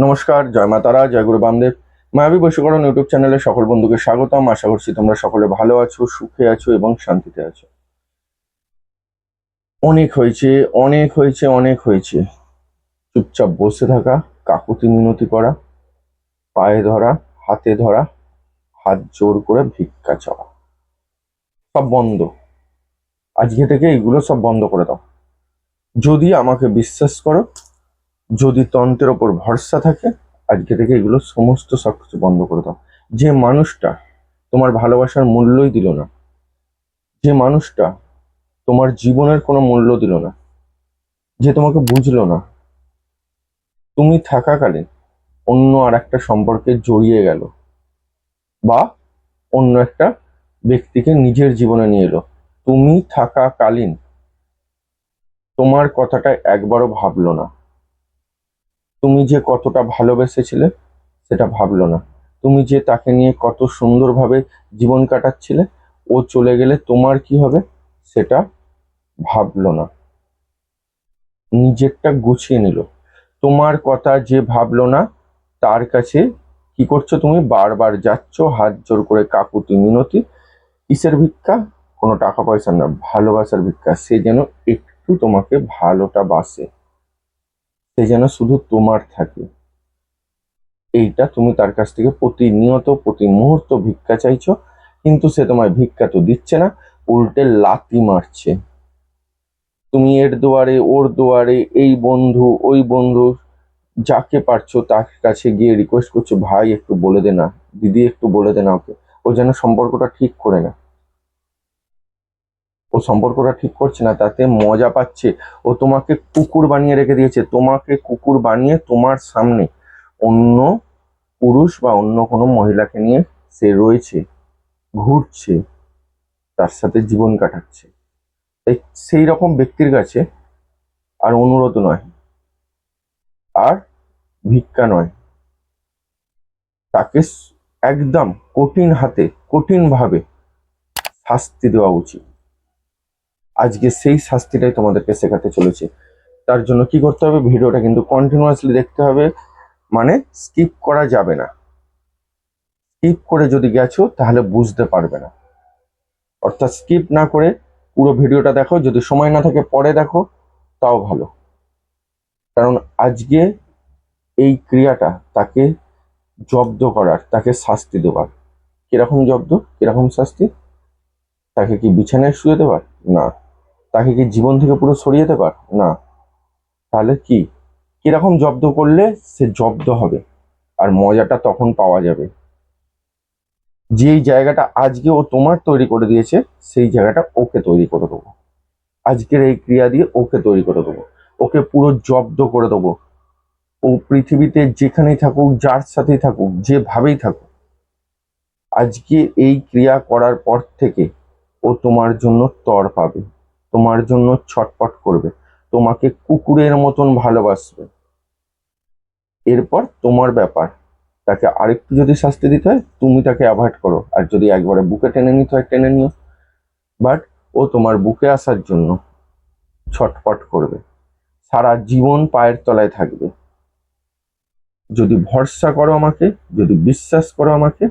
নমস্কার, জয় মা তারা, জয় গুরু বামদেব। মায়াবী বশীকরণ ইউটিউব চ্যানেলে সকল বন্ধুকে স্বাগতম। আশা করছি তোমরা সকলে ভালো আছো, সুখে আছো এবং শান্তিতে আছো। অনেক হয়েছে, অনেক হয়েছে, অনেক হয়েছে। চুপচাপ বসে থাকা, কাকুতি মিনতি করা, পায়ে ধরা, হাতে ধরা, হাত জোর করে ভিক্ষা চাওয়া, সব বন্ধ। আজকে থেকে এগুলো সব বন্ধ করে দাও। যদি আমাকে বিশ্বাস করো, যদি তন্ত্রের ওপর ভরসা থাকে, আজকে থেকে এগুলো সমস্ত সবকিছু বন্ধ করে দাও। যে মানুষটা তোমার ভালোবাসার মূল্যই দিল না, যে মানুষটা তোমার জীবনের কোনো মূল্য দিল না, যে তোমাকে বুঝলো না, তুমি থাকাকালীন অন্য আর একটা সম্পর্কে জড়িয়ে গেল বা অন্য একটা ব্যক্তিকে নিজের জীবনে নিয়ে এলো, তুমি থাকাকালীন তোমার কথাটা একবারও ভাবলো না, তুমি যে কতটা ভালোবেসেছিলে সেটা ভাবলো না, তুমি যে তাকে নিয়ে কত সুন্দরভাবে জীবন কাটাচ্ছিলে, ও চলে গেলে তোমার কি হবে সেটা ভাবলো না, নিজেরটা গুছিয়ে নিল। তোমার কথা যে ভাবলো না তার কাছে কি করছো তুমি? বারবার যাচ্ছ, হাত জোর করে কাকুতি মিনতি। কিসের ভিক্ষা? কোনো টাকা পয়সা না, ভালোবাসার ভিক্ষা। সে যেন একটু তোমাকে ভালোটা বাসে, সে যেন শুধু তোমার থাকে, এইটা তুমি তার কাছ থেকে প্রতিনিয়ত প্রতি মুহূর্ত ভিক্ষা চাইছো। কিন্তু সে তোমায় ভিক্ষা তো দিচ্ছে না, উল্টে লাথি মারছে। তুমি এর দুয়ারে ওর দুয়ারে, এই বন্ধু ওই বন্ধু, যাকে পারছো তার কাছে গিয়ে রিকোয়েস্ট করছো, ভাই একটু বলে দে না, দিদি একটু বলে দে না ওকে, ও যেন সম্পর্কটা ঠিক করে না। ও সম্পর্কটা ঠিক করছে না, তাতে মজা পাচ্ছে। ও তোমাকে কুকুর বানিয়ে রেখে দিয়েছে, তোমাকে কুকুর বানিয়ে তোমার সামনে অন্য পুরুষ বা অন্য কোনো মহিলাকে নিয়ে সে রয়েছে, ঘুরছে, তার সাথে জীবন কাটাচ্ছে। তাই সেই রকম ব্যক্তির কাছে আর অনুরোধ নয়, আর ভিক্ষা নয়, তাকে একদম কঠিন হাতে কঠিন ভাবে শাস্তি দেওয়া উচিত। আজকে সেই শাস্তিটাই তোমাদেরকে শেখাতে চলেছে। তার জন্য কি করতে হবে? ভিডিওটা কিন্তু কন্টিনিউয়াসলি দেখতে হবে, মানে স্কিপ করা যাবে না। স্কিপ করে যদি গেছো তাহলে বুঝতে পারবে না। অর্থাৎ স্কিপ না করে পুরো ভিডিওটা দেখো, যদি সময় না থাকে পরে দেখো তাও ভালো। কারণ আজকে এই ক্রিয়াটা তাকে জব্দ করার, তাকে শাস্তি দেওয়ার। কিরকম জব্দ, কিরকম শাস্তি? তাকে কি বিছানায় শুয়ে দেওয়ার? না। তাকে কি জীবন থেকে পুরো সরিয়ে দেবার? না। তাহলে কি, কিরকম জব্দ করলে সে জব্দ হবে আর মজাটা তখন পাওয়া যাবে? যেই জায়গাটা আজকে ও তোমার তৈরি করে দিয়েছে, সেই জায়গাটা ওকে তৈরি করে দেবো। আজকের এই ক্রিয়া দিয়ে ওকে তৈরি করে দেবো, ওকে পুরো জব্দ করে দেবো। ও পৃথিবীতে যেখানেই থাকুক, যার সাথেই থাকুক, যেভাবেই থাকুক, আজকে এই ক্রিয়া করার পর থেকে ও তোমার জন্য তর পাবে, তোমার জন্য ছটপট করবে, তোমাকে কুকুরের মতন ভালোবাসবে। এরপর তোমার ব্যাপার, তাকে আরেকটু যদি শাস্তি দিতে হয় তুমি তাকে অ্যাভয়েড করো, আর যদি একবারে বুকে টেনে নিতে হয় টেনে নিও। বাট ও তোমার বুকে আসার জন্য ছটফট করবে, সারা জীবন পায়ের তলায় থাকবে। যদি ভরসা করো আমাকে, যদি বিশ্বাস করো আমাকে,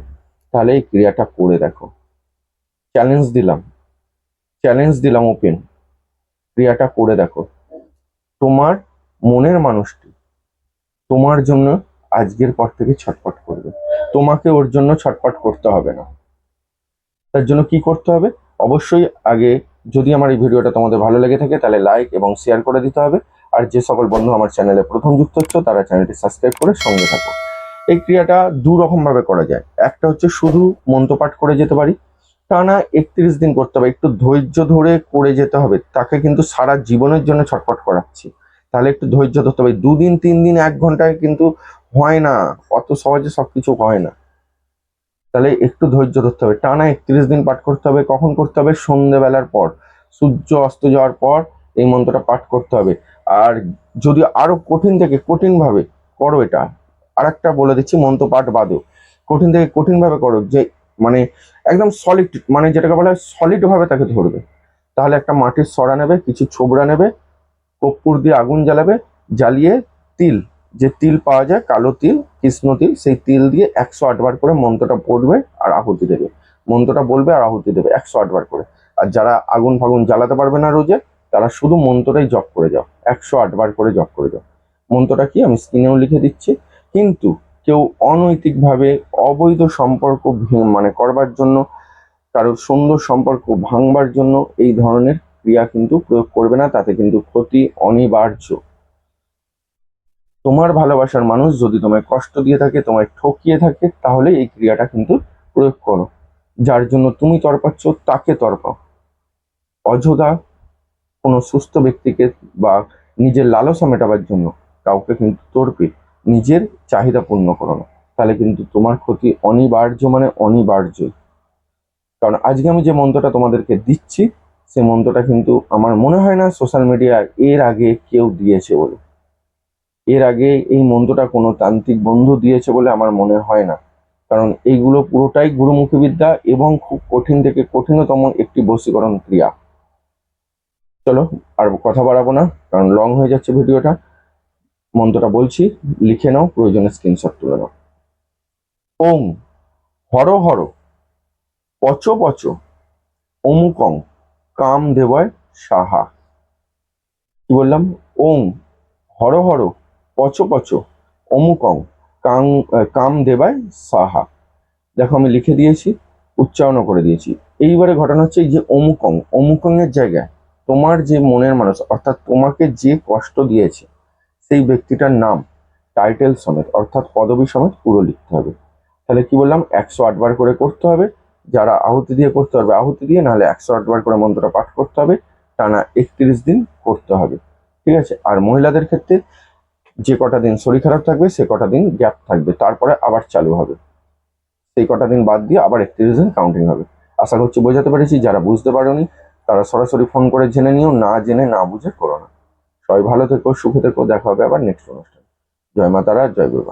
তাহলে এই ক্রিয়াটা করে দেখো। চ্যালেঞ্জ দিলাম, চ্যালেঞ্জ দিলাম ওপেন, ক্রিয়াটা করে দেখো। তোমার মনের মানুষটি তোমার জন্য আজকের পর থেকে ছটফট করবে, তোমাকে ওর জন্য ছটফট করতে হবে না। তার জন্য কি করতে হবে? অবশ্যই আগে, যদি আমার এই ভিডিওটা তোমাদের ভালো লেগে থাকে তাহলে লাইক এবং শেয়ার করে দিতে হবে। আর যে সকল বন্ধু আমার চ্যানেলে প্রথম যুক্ত হচ্ছে তারা চ্যানেলটি সাবস্ক্রাইব করে সঙ্গে থাকো। এই ক্রিয়াটা দু রকম ভাবে করা যায়। একটা হচ্ছে শুধু মন্ত্রপাঠ করে যেতে পারি, টানা 31 দিন করতে হবে, একটু ধৈর্য ধরে করে যেতে হবে। তাকে কিন্তু সারা জীবনের জন্য ছটফট করাচ্ছি, তাহলে একটু ধৈর্য ধরতে হবে। 2 দিন 3 দিন 1 ঘন্টায় কিন্তু হয় না, অত সহজে সবকিছু হয় না। তাহলে একটু ধৈর্য ধরতে হবে, টানা 31 দিন পাঠ করতে হবে। কখন করতে হবে? সন্ধ্যেবেলার পর, সূর্য অস্ত যাওয়ার পর এই মন্ত্রটা পাঠ করতে হবে। আর যদি আরো কঠিন থেকে কঠিন ভাবে করো, এটা আর একটা বলে দিচ্ছি, মন্ত্র পাঠ বাদেও কঠিন থেকে কঠিন ভাবে করো, যে মানে একদম সলিড, মানে যেটাকে বলা হয় সলিড ভাবে তাকে ধরবে। তাহলে একটা মাটির সরা নেবে, কিছু ছোবড়া নেবে, কর্পূর দিয়ে আগুন জ্বালাবে, জ্বালিয়ে তিল যে তিল পাওয়া যায়, কালো তিল, কৃষ্ণ তিল, সেই তিল দিয়ে 108 বার করে মন্ত্রটা পড়বে আর আহুতি দেবে। মন্ত্রটা বলবে আর আহুতি দেবে 108 বার করে। আর যারা আগুন ফাগুন জ্বালাতে পারবে না রোজে, তারা শুধু মন্ত্রটাই জপ করে যাও, 108 বার করে জপ করে যাও। মন্ত্রটা কি আমি স্ক্রিনেও লিখে দিচ্ছি। কিন্তু কেউ অনৈতিকভাবে অবৈধ সম্পর্ক মানে করবার জন্য, কারোর সুন্দর সম্পর্ক ভাঙবার জন্য এই ধরনের ক্রিয়া কিন্তু প্রয়োগ করবে না, তাতে কিন্তু ক্ষতি অনিবার্য। তোমার ভালোবাসার মানুষ যদি তোমায় কষ্ট দিয়ে থাকে, তোমায় ঠকিয়ে থাকে, তাহলে এই ক্রিয়াটা কিন্তু প্রয়োগ করো। যার জন্য তুমি তরপাচ্ছ তাকে তরপাও। অযথা কোনো সুস্থ ব্যক্তিকে বা নিজের লালসা মেটাবার জন্য কাউকে কিন্তু তর্পে নিজের চাহিদা পূর্ণ করো না, তাহলে কিন্তু তোমার ক্ষতি অনিবার্য, মানে অনিবার্য। কারণ আজকে আমি যে মন্ত্রটা তোমাদেরকে দিচ্ছি, সে মন্ত্রটা কিন্তু আমার মনে হয় না সোশ্যাল মিডিয়ায় এর আগে কেউ দিয়েছে বলে। এর আগে এই মন্ত্রটা কোনো তান্ত্রিক বন্ধু দিয়েছে বলে আমার মনে হয় না। কারণ এইগুলো পুরোটাই গুরুমুখী বিদ্যা এবং খুব কঠিন থেকে কঠিনতম একটি বশীকরণ ক্রিয়া। চলো আর কথা বাড়াবো না, কারণ লং হয়ে যাচ্ছে ভিডিওটা। মন্ত্রটা বলছি, লিখে নাও, প্রয়োজনে স্ক্রিনশট তুলে নাও। ওং হর হর পচ পচ অমুকং কাম দেবয় সাহা। কি বললাম? ওং হর হর পচ পচ অমুকং কাম দেবায় সাহা। দেখো আমি লিখে দিয়েছি, উচ্চারণও করে দিয়েছি। এইবারে ঘটনা হচ্ছে এই যে অমুকং, অমুকং এর জায়গায় তোমার যে মনের মানুষ, অর্থাৎ তোমাকে যে কষ্ট দিয়েছে, সেই ব্যক্তিটার নাম টাইটেল সমেত, অর্থাৎ পদবী সমেত পুরো লিখতে হবে। তাহলে কি বললাম, 108 বার করে করতে হবে। যারা আহুতি দিয়ে করতে পারবে আহুতি দিয়ে, নাহলে 108 বার করে মন্ত্রটা পাঠ করতে হবে, টানা 31 দিন করতে হবে। ঠিক আছে? আর মহিলাদের ক্ষেত্রে যে কটা দিন শরীর খারাপ থাকবে সে কটা দিন গ্যাপ থাকবে, তারপরে আবার চালু হবে। সেই কটা দিন বাদ দিয়ে আবার 31 দিন কাউন্টিং হবে। আশা করছি বোঝাতে পেরেছি। যারা বুঝতে পারোনি তারা সরাসরি ফোন করে জেনে নিও, না জেনে না বুঝে করো না। সবাই ভালো থেকো, সুখে থেকো, দেখা হবে আবার নেক্সট অনুষ্ঠানে। জয় মা তারা, জয় গুরু।